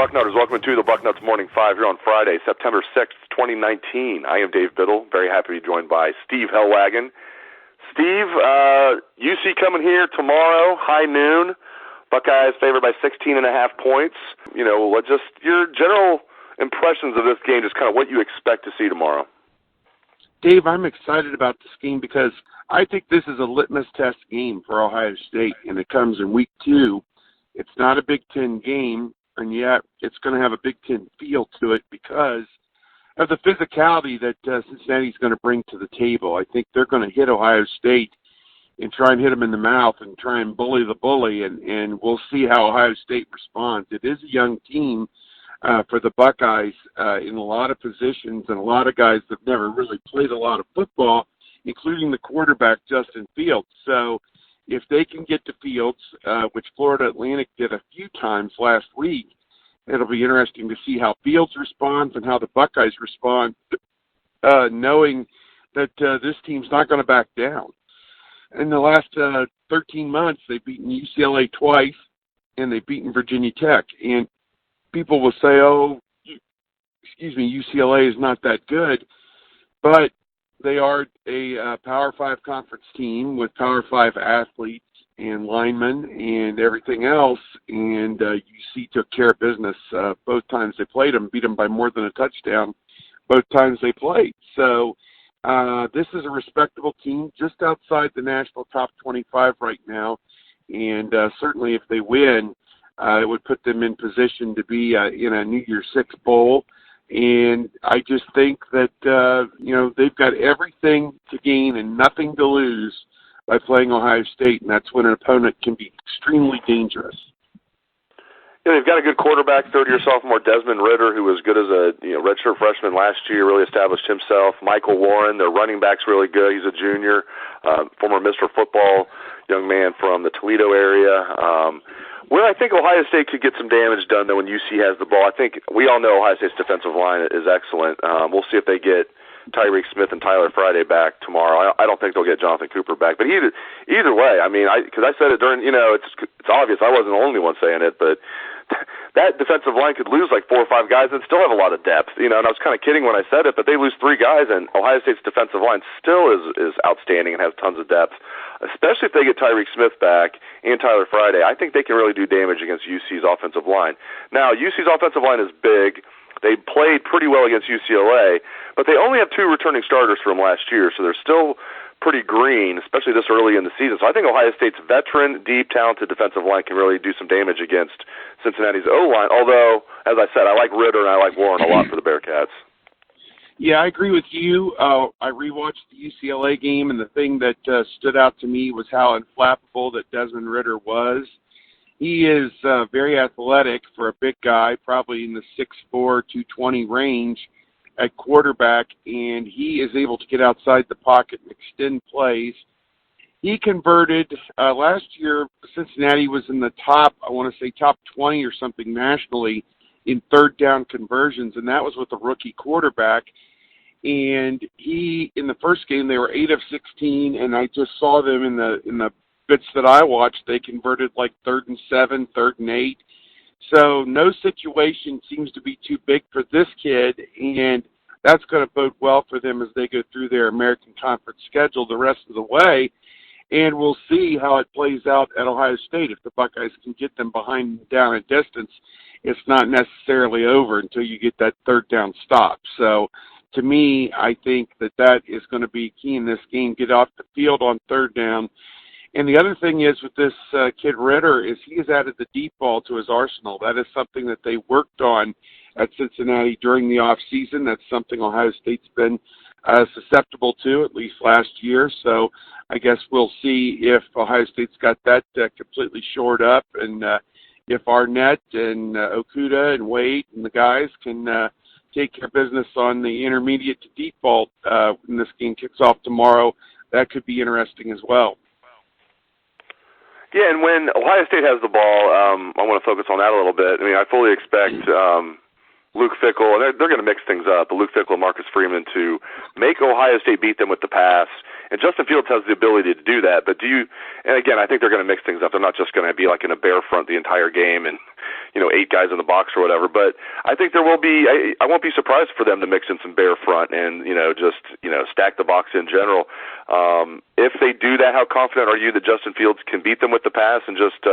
Bucknutters, welcome to the Bucknuts Morning 5 here on Friday, September 6th, 2019. I am Dave Biddle, very happy to be joined by Steve Helwagen. Steve, UC coming here tomorrow, high noon. Buckeyes favored by 16.5 points. Just your general impressions of this game, just kind of what you expect to see tomorrow. Dave, I'm excited about this game because I think this is a litmus test game for Ohio State, and it comes in week 2. It's not a Big Ten game, and yet it's going to have a Big Ten feel to it because of the physicality that Cincinnati's going to bring to the table. I think they're going to hit Ohio State and try and hit them in the mouth and try and bully the bully, and we'll see how Ohio State responds. It is a young team for the Buckeyes in a lot of positions, and a lot of guys that have never really played a lot of football, including the quarterback, Justin Fields. So if they can get to Fields, which Florida Atlantic did a few times last week, it'll be interesting to see how Fields responds and how the Buckeyes respond, knowing that this team's not going to back down. In the last 13 months, they've beaten UCLA twice, and they've beaten Virginia Tech. And people will say, UCLA is not that good, but they are a Power 5 conference team with Power 5 athletes and linemen and everything else, and UC took care of business both times they played them, beat them by more than a touchdown both times they played. So this is a respectable team just outside the national top 25 right now, and certainly if they win, it would put them in position to be in a New Year's Six bowl. And I just think that, they've got everything to gain and nothing to lose by playing Ohio State, and that's when an opponent can be extremely dangerous. Yeah, they've got a good quarterback, third-year sophomore Desmond Ridder, who was good as a redshirt freshman last year, really established himself. Michael Warren, their running back's really good. He's a junior, former Mr. Football young man from the Toledo area. Where I think Ohio State could get some damage done, though, when UC has the ball, I think we all know Ohio State's defensive line is excellent. We'll see if they get Tyreek Smith and Tyler Friday back tomorrow. I don't think they'll get Jonathan Cooper back. But either way, because I said it during, it's obvious I wasn't the only one saying it, but that defensive line could lose like 4 or 5 guys and still have a lot of depth. And I was kind of kidding when I said it, but they lose 3 guys, and Ohio State's defensive line still is outstanding and has tons of depth, especially if they get Tyreek Smith back and Tyler Friday. I think they can really do damage against UC's offensive line. Now, UC's offensive line is big. They played pretty well against UCLA, but they only have 2 returning starters from last year, so they're still pretty green, especially this early in the season. So I think Ohio State's veteran, deep, talented defensive line can really do some damage against Cincinnati's O-line, although, as I said, I like Ridder and I like Warren a lot for the Bearcats. Yeah, I agree with you. I rewatched the UCLA game, and the thing that stood out to me was how unflappable that Desmond Ridder was. He is very athletic for a big guy, probably in the 6'4", 220 range at quarterback, and he is able to get outside the pocket and extend plays. He converted, last year, Cincinnati was in the top 20 or something nationally in third down conversions, and that was with a rookie quarterback. And in the first game, they were 8 of 16, and I just saw them in the bits that I watched, they converted like 3rd and 7, 3rd and 8. So no situation seems to be too big for this kid, and that's going to bode well for them as they go through their American Conference schedule the rest of the way. And we'll see how it plays out at Ohio State. If the Buckeyes can get them behind down a distance, it's not necessarily over until you get that third down stop. So to me, I think that is going to be key in this game. Get off the field on third down. And the other thing is with this kid Ridder is he has added the deep ball to his arsenal. That is something that they worked on at Cincinnati during the off season. That's something Ohio State's been susceptible to, at least last year. So I guess we'll see if Ohio State's got that completely shored up, and if Arnett and Okudah and Wade and the guys can take care of business on the intermediate to deep ball when this game kicks off tomorrow, that could be interesting as well. Yeah, and when Ohio State has the ball, I want to focus on that a little bit. I fully expect Luke Fickell, and they're going to mix things up, but Luke Fickell and Marcus Freeman to make Ohio State beat them with the pass And Justin Fields has the ability to do that. But and again, I think they're going to mix things up. They're not just going to be like in a bear front the entire game and, 8 guys in the box or whatever. But I think there will be, I won't be surprised for them to mix in some bear front and, stack the box in general. If they do that, how confident are you that Justin Fields can beat them with the pass? And just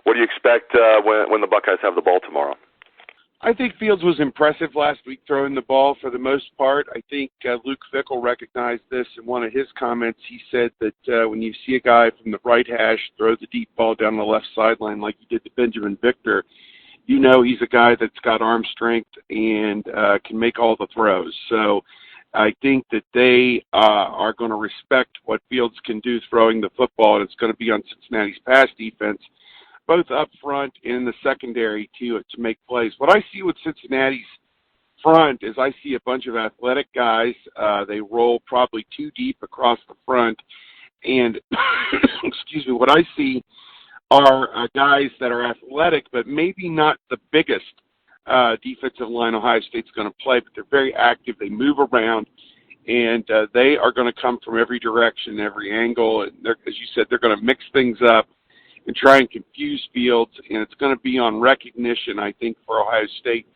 what do you expect when the Buckeyes have the ball tomorrow? I think Fields was impressive last week throwing the ball for the most part. I think Luke Fickell recognized this in one of his comments. He said that when you see a guy from the right hash throw the deep ball down the left sideline like he did to Benjamin Victor, he's a guy that's got arm strength and can make all the throws. So I think that they are going to respect what Fields can do throwing the football, and it's going to be on Cincinnati's pass defense, both up front and in the secondary to make plays. What I see with Cincinnati's front is I see a bunch of athletic guys. They roll probably too deep across the front. And, excuse me, what I see are guys that are athletic, but maybe not the biggest defensive line Ohio State's going to play, but they're very active. They move around, and they are going to come from every direction, every angle. And as you said, they're going to mix things up and try and confuse Fields, and it's going to be on recognition, I think, for Ohio State,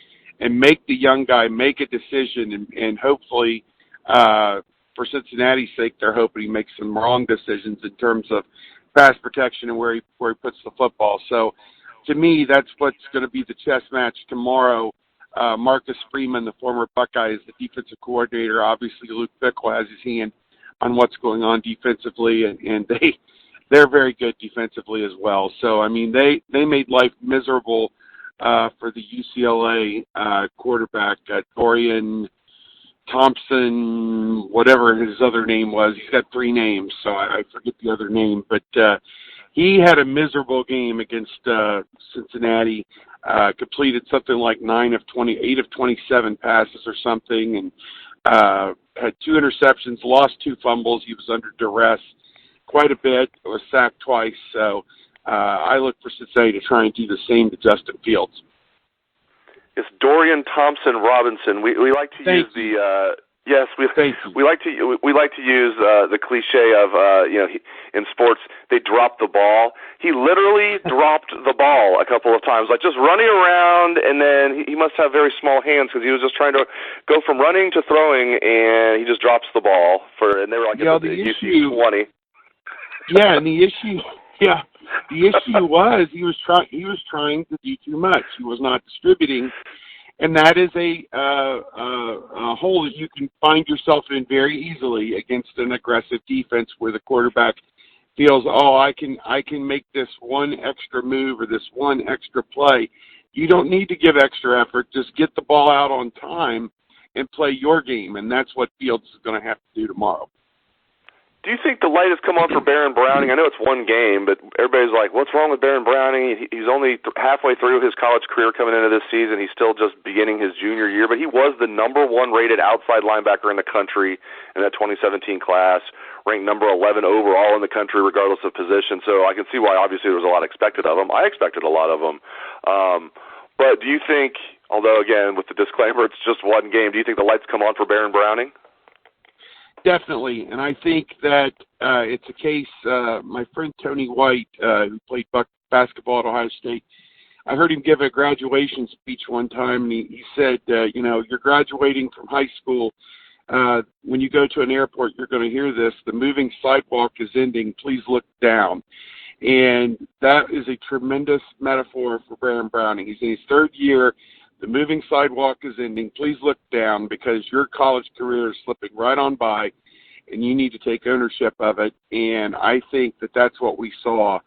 and make the young guy make a decision, and hopefully, for Cincinnati's sake, they're hoping he makes some wrong decisions in terms of pass protection and where he puts the football. So, to me, that's what's going to be the chess match tomorrow. Marcus Freeman, the former Buckeye, is the defensive coordinator. Obviously, Luke Fickell has his hand on what's going on defensively, and they're very good defensively as well. So, I mean, they made life miserable for the UCLA quarterback, Dorian Thompson, whatever his other name was. He's got 3 names, so I forget the other name. But he had a miserable game against Cincinnati, completed something like 8 of 27 passes or something, and had 2 interceptions, lost 2 fumbles. He was under duress quite a bit, was sacked twice. So I look for Cincinnati to try and do the same to Justin Fields. It's Dorian Thompson Robinson. We like to use the yes, we like to use the cliche of in sports they drop the ball. He literally dropped the ball a couple of times, like just running around, and then he must have very small hands because he was just trying to go from running to throwing, and he just drops the ball and they were like at the UC 20. Yeah, and the issue was he was trying to do too much. He was not distributing, and that is a hole that you can find yourself in very easily against an aggressive defense where the quarterback feels, I can make this one extra move or this one extra play. You don't need to give extra effort. Just get the ball out on time and play your game, and that's what Fields is going to have to do tomorrow. Do you think the light has come on for Baron Browning? I know it's one game, but everybody's like, what's wrong with Baron Browning? He's only halfway through his college career coming into this season. He's still just beginning his junior year, but he was the number 1 rated outside linebacker in the country in that 2017 class, ranked number 11 overall in the country regardless of position. So I can see why obviously there was a lot expected of him. I expected a lot of him. But do you think, although again with the disclaimer it's just one game, do you think the lights come on for Baron Browning? Definitely, and I think that it's a case, my friend Tony White, who played basketball at Ohio State, I heard him give a graduation speech one time, and he said, you're graduating from high school. When you go to an airport, you're going to hear this: the moving sidewalk is ending, please look down. And that is a tremendous metaphor for Baron Browning. He's in his 3rd year. The moving sidewalk is ending. Please look down because your college career is slipping right on by, and you need to take ownership of it. And I think that that's what we saw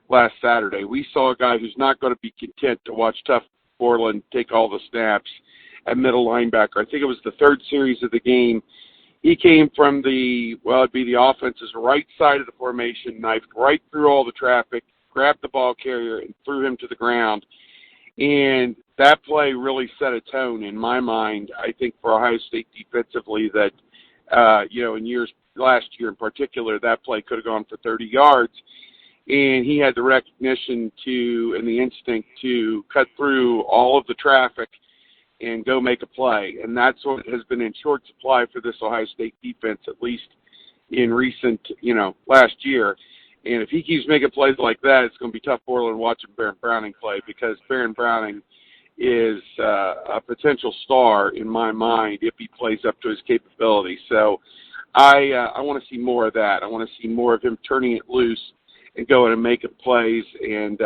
last Saturday. We saw a guy who's not going to be content to watch Tough Borland take all the snaps at middle linebacker. I think it was the 3rd series of the game. He came from it'd be the offense's right side of the formation, knifed right through all the traffic, grabbed the ball carrier, and threw him to the ground. And that play really set a tone in my mind, I think, for Ohio State defensively that, in last year in particular, that play could have gone for 30 yards. And he had the recognition and the instinct to cut through all of the traffic and go make a play. And that's what has been in short supply for this Ohio State defense, at least in recent, last year. And if he keeps making plays like that, it's going to be tough for him watching Baron Browning play, because Baron Browning is a potential star in my mind if he plays up to his capability. So I want to see more of that. I want to see more of him turning it loose and going and making plays. And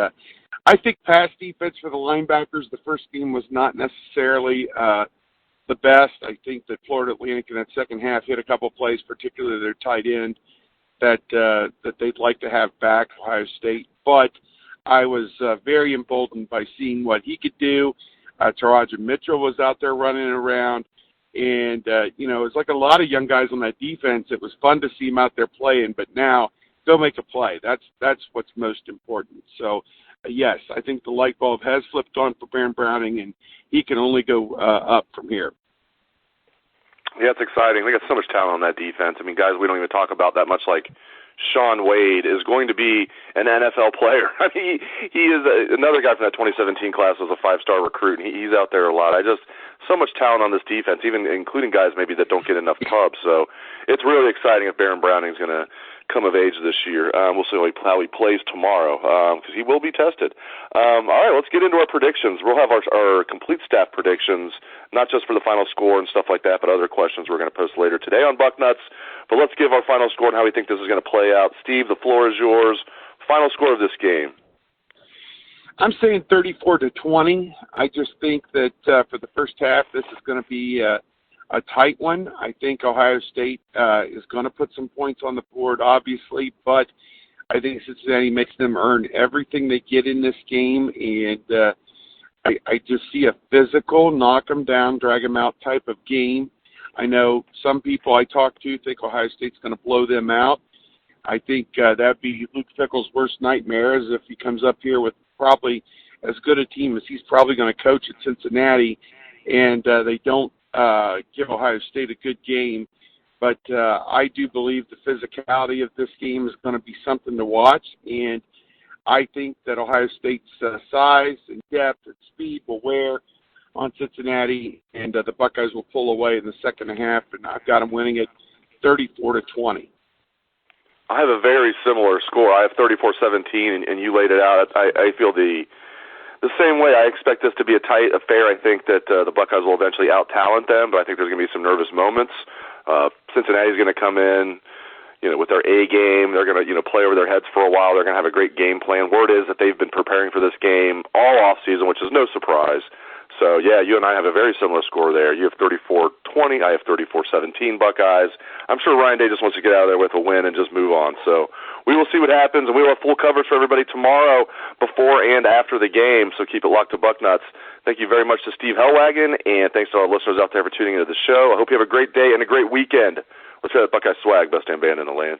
I think pass defense for the linebackers, the first game was not necessarily the best. I think that Florida Atlantic in that second half hit a couple plays, particularly their tight end, that they'd like to have back, Ohio State. But I was very emboldened by seeing what he could do. Taraja Mitchell was out there running around. And, it's like a lot of young guys on that defense. It was fun to see him out there playing, but now go make a play. That's what's most important. So, yes, I think the light bulb has flipped on for Baron Browning, and he can only go up from here. Yeah, it's exciting. They got so much talent on that defense. I mean, guys we don't even talk about that much, like Sean Wade is going to be an NFL player. I mean, he is another guy from that 2017 class, was a 5-star recruit, and he's out there a lot. So much talent on this defense, even including guys maybe that don't get enough pubs. So it's really exciting if Baron Browning is going to come of age this year. We'll see how he plays tomorrow, because he will be tested. All right, let's get into our predictions. We'll have our complete staff predictions, not just for the final score and stuff like that, but other questions we're going to post later today on Bucknuts. But let's give our final score and how we think this is going to play out. Steve, the floor is yours. Final score of this game. I'm saying 34-20. I just think that for the first half, this is going to be a tight one. I think Ohio State is going to put some points on the board, obviously, but I think Cincinnati makes them earn everything they get in this game, and I just see a physical, knock them down, drag them out type of game. I know some people I talk to think Ohio State's going to blow them out. I think that'd be Luke Fickell's worst nightmare, is if he comes up here with probably as good a team as he's probably going to coach at Cincinnati, and they don't give Ohio State a good game. But I do believe the physicality of this game is going to be something to watch, and I think that Ohio State's size and depth and speed will wear on Cincinnati, and the Buckeyes will pull away in the second half, and I've got them winning it 34-20. I have a very similar score. I have 34-17, and you laid it out. I feel the same way. I expect this to be a tight affair. I think that the Buckeyes will eventually out-talent them, but I think there's going to be some nervous moments. Cincinnati's going to come in, with their A game. They're going to, play over their heads for a while. They're going to have a great game plan. Word is that they've been preparing for this game all off-season, which is no surprise. So, yeah, you and I have a very similar score there. You have 34-20. I have 34-17 Buckeyes. I'm sure Ryan Day just wants to get out of there with a win and just move on. So we will see what happens, and we will have full coverage for everybody tomorrow before and after the game. So keep it locked to Bucknuts. Thank you very much to Steve Helwagen, and thanks to our listeners out there for tuning into the show. I hope you have a great day and a great weekend. Let's get that Buckeye swag, best damn band in the land.